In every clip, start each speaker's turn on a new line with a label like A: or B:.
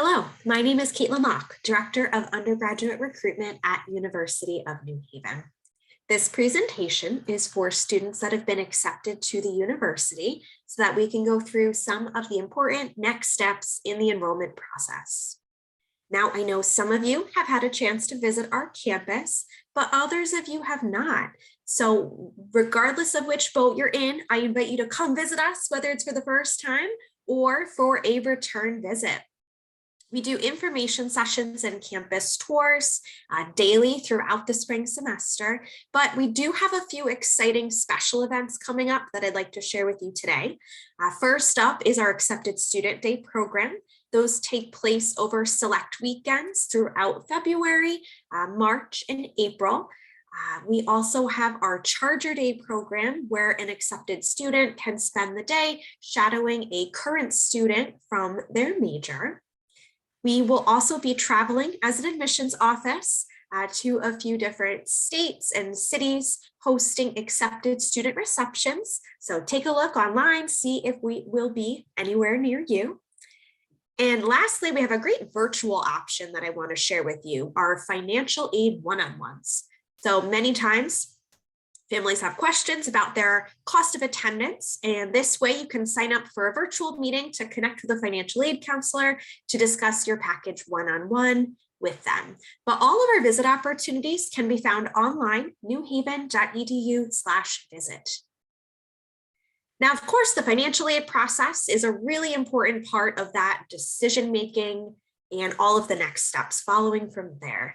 A: Hello, my name is Caitlin Mock, Director of Undergraduate Recruitment at University of New Haven. This presentation is for students that have been accepted to the university so that we can go through some of the important next steps in the enrollment process. Now, I know some of you have had a chance to visit our campus, but others of you have not. So regardless of which boat you're in, I invite you to come visit us, whether it's for the first time or for a return visit. We do information sessions and campus tours daily throughout the spring semester, but we do have a few exciting special events coming up that I'd like to share with you today. First up is our Accepted Student Day program. Those take place over select weekends throughout February, March, and April. We also have our Charger Day program where an accepted student can spend the day shadowing a current student from their major. We will also be traveling as an admissions office to a few different states and cities hosting accepted student receptions. So take a look online, see if we will be anywhere near you. And lastly, we have a great virtual option that I want to share with you, our financial aid one-on-ones. So many times, families have questions about their cost of attendance, and this way you can sign up for a virtual meeting to connect with a financial aid counselor to discuss your package one-on-one with them. But all of our visit opportunities can be found online, newhaven.edu/visit. Now, of course, the financial aid process is a really important part of that decision-making and all of the next steps following from there.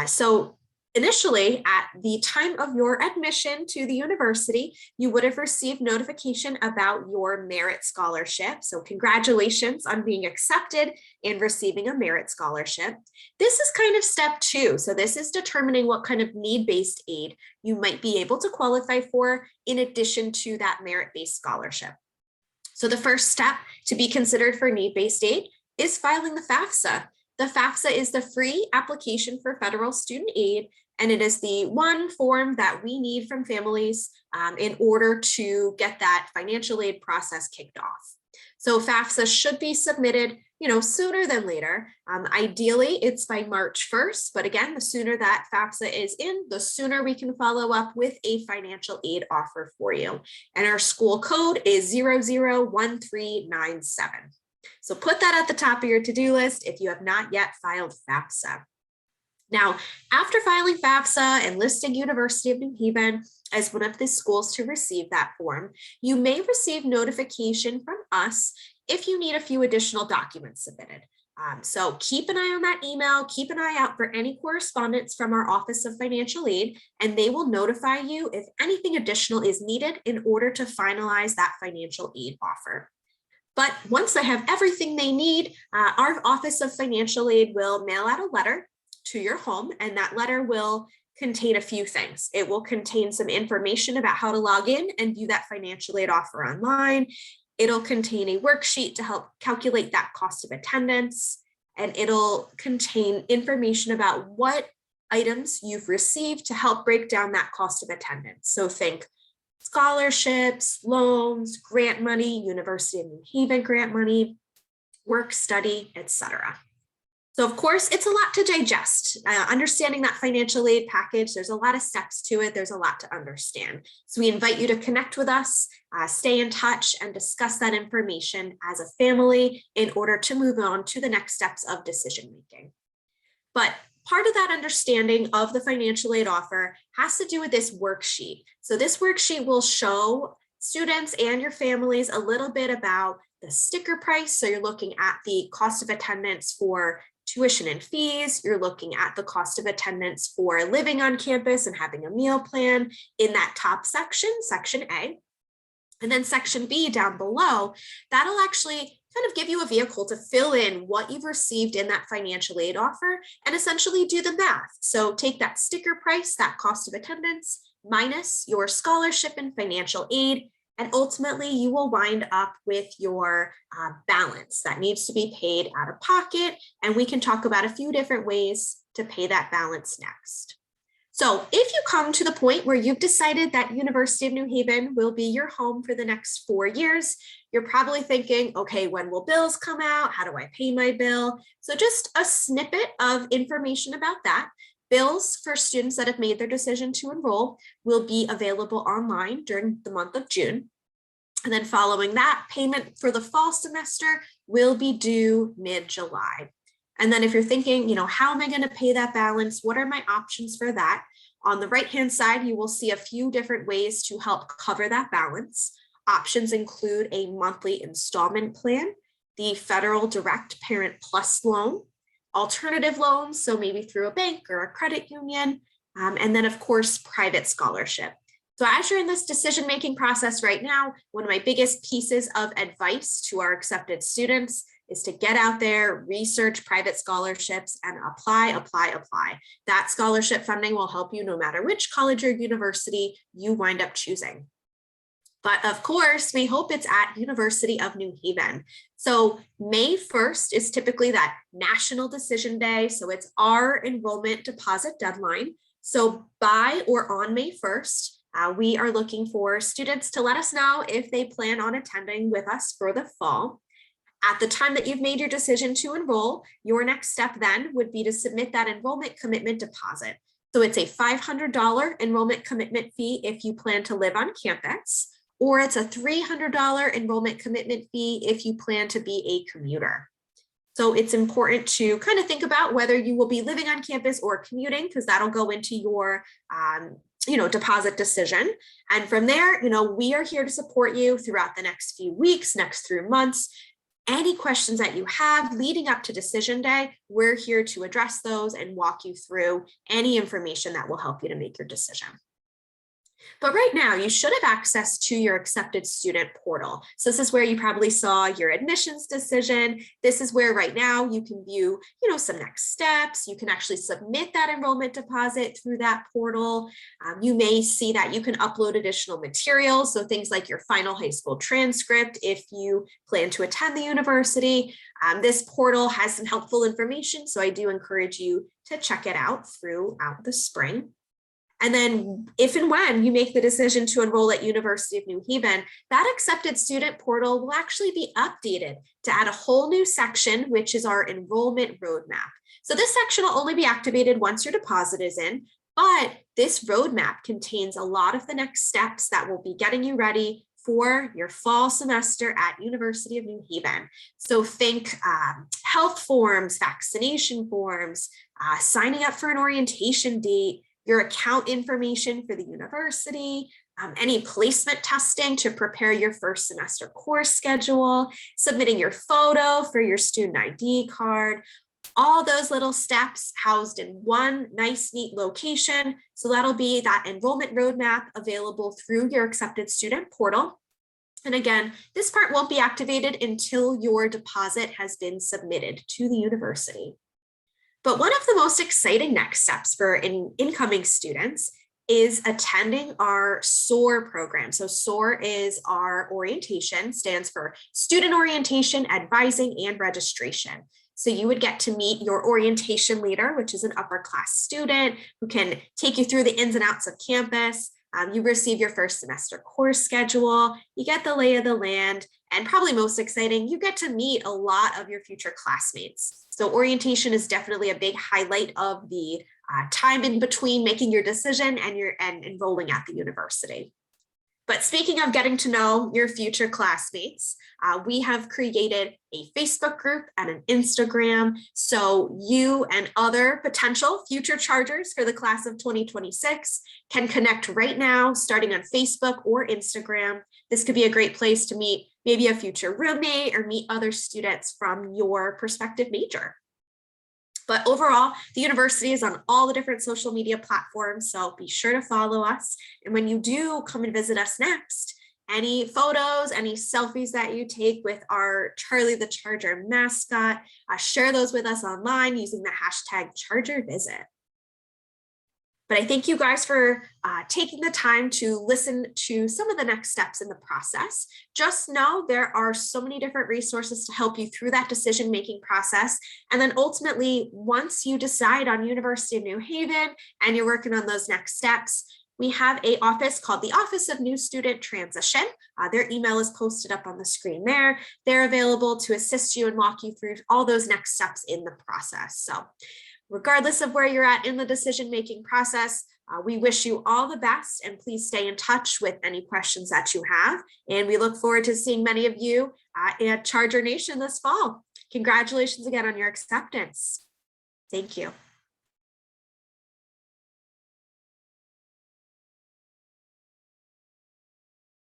A: So initially, at the time of your admission to the university, you would have received notification about your merit scholarship. So congratulations on being accepted and receiving a merit scholarship. This is kind of step two. So this is determining what kind of need-based aid you might be able to qualify for in addition to that merit-based scholarship. So the first step to be considered for need-based aid is filing the Fafsa. The Fafsa is the free application for federal student aid, and it is the one form that we need from families in order to get that financial aid process kicked off. So Fafsa should be submitted, sooner than later. Ideally, it's by March 1st, but again, the sooner that Fafsa is in, the sooner we can follow up with a financial aid offer for you. And our school code is 001397. So put that at the top of your to-do list if you have not yet filed Fafsa. Now, after filing Fafsa and listing University of New Haven as one of the schools to receive that form, you may receive notification from us if you need a few additional documents submitted. So keep an eye on that email, keep an eye out for any correspondence from our Office of Financial Aid, and they will notify you if anything additional is needed in order to finalize that financial aid offer. But once they have everything they need, our Office of Financial Aid will mail out a letter to your home, and that letter will contain a few things. It will contain some information about how to log in and view that financial aid offer online. It'll contain a worksheet to help calculate that cost of attendance, and it'll contain information about what items you've received to help break down that cost of attendance. So think scholarships, loans, grant money, University of New Haven grant money, work study, etc. So of course, it's a lot to digest. Understanding that financial aid package, there's a lot of steps to it. There's a lot to understand. So we invite you to connect with us, stay in touch, and discuss that information as a family in order to move on to the next steps of decision making. But part of that understanding of the financial aid offer has to do with this worksheet. So this worksheet will show students and your families a little bit about the sticker price. So you're looking at the cost of attendance for tuition and fees. You're looking at the cost of attendance for living on campus and having a meal plan in that top section, section A. And then section B down below, that'll actually kind of give you a vehicle to fill in what you've received in that financial aid offer and essentially do the math. So take that sticker price, that cost of attendance, minus your scholarship and financial aid, and ultimately you will wind up with your balance that needs to be paid out of pocket. And we can talk about a few different ways to pay that balance next. So if you come to the point where you've decided that University of New Haven will be your home for the next 4 years, you're probably thinking, okay, when will bills come out? How do I pay my bill? So just a snippet of information about that. Bills for students that have made their decision to enroll will be available online during the month of June. And then following that, payment for the fall semester will be due mid-July. And then if you're thinking, how am I going to pay that balance? What are my options for that? On the right-hand side, you will see a few different ways to help cover that balance. Options include a monthly installment plan, the federal direct parent plus loan, alternative loans, so maybe through a bank or a credit union, and then of course, private scholarship. So as you're in this decision-making process right now, one of my biggest pieces of advice to our accepted students is to get out there, research private scholarships, and apply. That scholarship funding will help you no matter which college or university you wind up choosing. But of course, we hope it's at University of New Haven. So May 1st is typically that national decision day. So it's our enrollment deposit deadline. So by or on May 1st, we are looking for students to let us know if they plan on attending with us for the fall. At the time that you've made your decision to enroll, your next step then would be to submit that enrollment commitment deposit. So it's a $500 enrollment commitment fee if you plan to live on campus, or it's a $300 enrollment commitment fee if you plan to be a commuter. So it's important to kind of think about whether you will be living on campus or commuting, because that'll go into your deposit decision. And from there, we are here to support you throughout the next few weeks, next 3 months. Any questions that you have leading up to decision day, we're here to address those and walk you through any information that will help you to make your decision. But right now, you should have access to your accepted student portal. So this is where you probably saw your admissions decision. This is where right now you can view, some next steps. You can actually submit that enrollment deposit through that portal. You may see that you can upload additional materials. So things like your final high school transcript, if you plan to attend the university. This portal has some helpful information. So I do encourage you to check it out throughout the spring. And then if and when you make the decision to enroll at University of New Haven, that accepted student portal will actually be updated to add a whole new section, which is our enrollment roadmap. So this section will only be activated once your deposit is in, but this roadmap contains a lot of the next steps that will be getting you ready for your fall semester at University of New Haven. So think health forms, vaccination forms, signing up for an orientation date, your account information for the university, any placement testing to prepare your first semester course schedule, submitting your photo for your student ID card, all those little steps housed in one nice, neat location. So that'll be that enrollment roadmap available through your accepted student portal. And again, this part won't be activated until your deposit has been submitted to the university. But one of the most exciting next steps for incoming students is attending our SOAR program. So SOAR is our orientation, stands for Student Orientation, Advising, and Registration. So you would get to meet your orientation leader, which is an upper class student who can take you through the ins and outs of campus. You receive your first semester course schedule, you get the lay of the land, and probably most exciting, you get to meet a lot of your future classmates. So orientation is definitely a big highlight of the time in between making your decision and enrolling at the university. But speaking of getting to know your future classmates, we have created a Facebook group and an Instagram. So you and other potential future chargers for the class of 2026 can connect right now, starting on Facebook or Instagram. This could be a great place to meet maybe a future roommate or meet other students from your prospective major. But overall, the university is on all the different social media platforms, so be sure to follow us. And when you do come and visit us next, any photos, any selfies that you take with our Charlie the Charger mascot, share those with us online using the hashtag ChargerVisit. But I thank you guys for taking the time to listen to some of the next steps in the process. Just know there are so many different resources to help you through that decision-making process. And then ultimately, once you decide on University of New Haven and you're working on those next steps, we have an office called the Office of New Student Transition. Their email is posted up on the screen there. They're available to assist you and walk you through all those next steps in the process. So regardless of where you're at in the decision-making process, we wish you all the best, and please stay in touch with any questions that you have. And we look forward to seeing many of you at Charger Nation this fall. Congratulations again on your acceptance. Thank you.